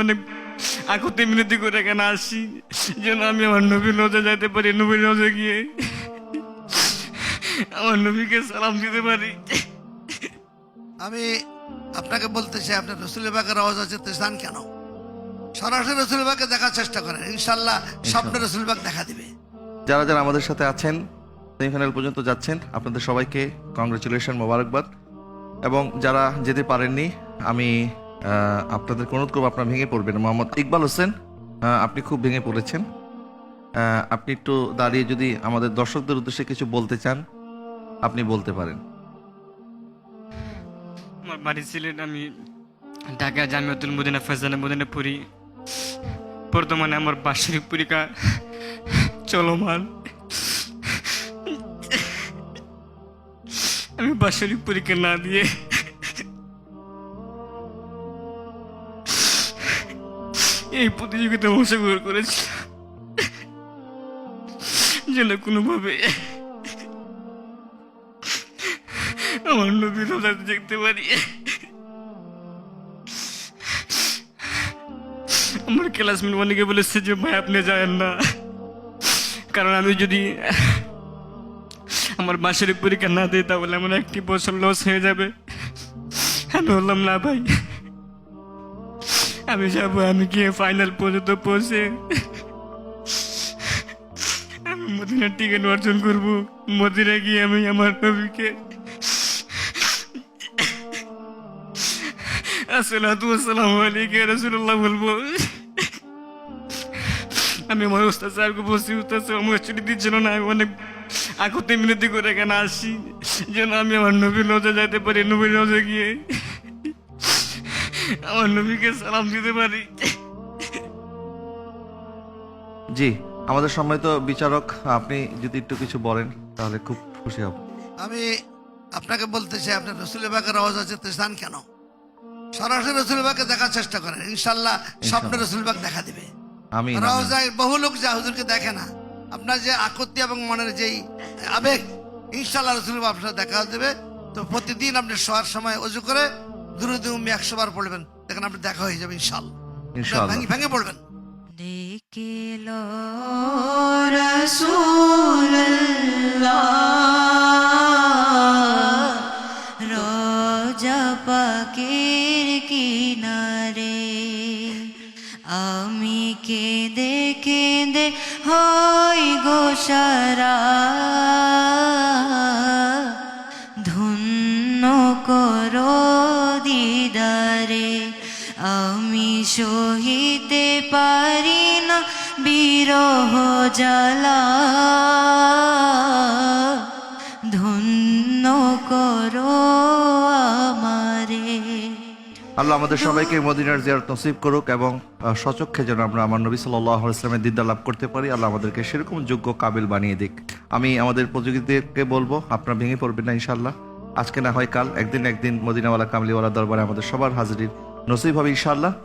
অনেক আকুতি মিনতি করে এখানে আসি যেন আমি আমার নবীর রোজা যাইতে পারি, নবীর রোজা গিয়ে আমার নবীকে সালাম দিতে পারি। আমি আপনাকে বলতে চাই, আপনার রসুলের বাগের রওজা যেতে চান কেন? সরাসরি রসুলের বাগকে দেখার চেষ্টা করেন, ইনশাল্লাহ স্বপ্নে রসুল বাগ দেখা দিবে। যারা যারা আমাদের সাথে আছেন, সেমিফাইনাল পর্যন্ত যাচ্ছেন, আপনাদের সবাইকে কংগ্রেচুলেশন, মোবারকবাদ। এবং যারা যেতে পারেননি, আমি আপনাদেরকে অনুরোধ করবো আপনারা ভেঙে পড়বেন। মোহাম্মদ ইকবাল হোসেন, আপনি খুব ভেঙে পড়েছেন। আপনি একটু দাঁড়িয়ে যদি আমাদের দর্শকদের উদ্দেশ্যে কিছু বলতে চান, আপনি বলতে পারেন। আমার বাড়ি সিলেট, আমি ঢাকা জামিয়াতুল মদিনা ফয়জানা মদিনা পড়ি। বর্তমানে আমার বার্ষিক পরীক্ষা চলমান। আমি বার্ষিক পরীক্ষা না দিয়ে এই প্রতিযোগিতায় অংশগ্রহণ করেছি যেন কোনোভাবে আমার নবীর রোজা দেখতে পারি। আমার ক্লাসমেট অনেকে বলেছে যে ভাই আপনি যাবেন না, কারণ আমি যদি আমার বার্ষিক পরীক্ষা না দিই তাহলে আমার একটি বছর লস হয়ে যাবে। আমি বললাম না ভাই, আমি যাবো। আমি গিয়ে ফাইনাল পর্যন্ত পৌঁছে আমি মদিনার টিকিট অর্জন করবো। মদিনা গিয়ে আমি আমার নবীকে আসসালাতু ওয়াসসালামু আলাইকা ইয়া রাসূলুল্লাহ বলবো। আমি আমার উস্তাদ স্যারকে বলছি, উস্তাদ স্যার আমার ছুটি দিচ্ছিল না। আমি অনেক আকুতি মিনতি করে এখানে আসি যেন আমি আমার নবীর রোজা যাইতে পারি, নবীর রোজা গিয়ে আমার নবীকে সালাম দিতে পারি। জি, আমাদের সম্মানিত বিচারক, আপনি যদি একটু কিছু বলেন তাহলে খুব খুশি হব। আমি আপনাকে বলতে চাই, আপনার রসুলের বাগের রওজা যেতে চান কেন? সরাসরি রসুলের বাগকে দেখার চেষ্টা করেন, ইনশাল্লাহ স্বপ্নে রসুল বাগ দেখা দিবে। আমি রওজায় বহু লোক যা হুজুরকে দেখে না, আপনার যে আকতি এবং মনের যেই আবেগ, ইনশাল্লাহ রসুল আপনার দেখা দেবে। তো প্রতিদিন আপনি শোয়ার সময় অজু করে দুরূদ উম্মি 100 বার পড়বেন, দেখেন আপনি দেখা হয়ে যাবে ইনশাল্লাহ। ইনশাআল্লাহ ভেঙে ভেঙে পড়বেন। দেখিলো রাসূলুল্লাহ রোজা পাকের কিনারে, আমি কেঁদে কেঁদে হই গো সারা, ধন্য করো দিদারে। আমি সহিতে পারি না বিরহ জ্বালা, ধন্য করো আমারে। আল্লাহ আমাদের সবাইকে মদিনার জিয়ারত নসিব করুক এবং সচক্ষে যেন আমরা আমার নবী সাল্লাল্লাহু আলাইহি ওয়াসাল্লামের দিদার লাভ করতে পারি। আল্লাহ আমাদেরকে সেরকম যোগ্য কাবিল বানিয়ে দিক। আমি আমাদের প্রতিযোগীদেরকে বলবো আপনারা ভেঙে পড়বেন না ইনশাআল্লাহ। আজকে না হয় কাল, একদিন একদিন মদিনাওয়ালা কামলিওয়ালা দরবারে আমাদের সবার হাজির নসিব হবে ইনশাআল্লাহ।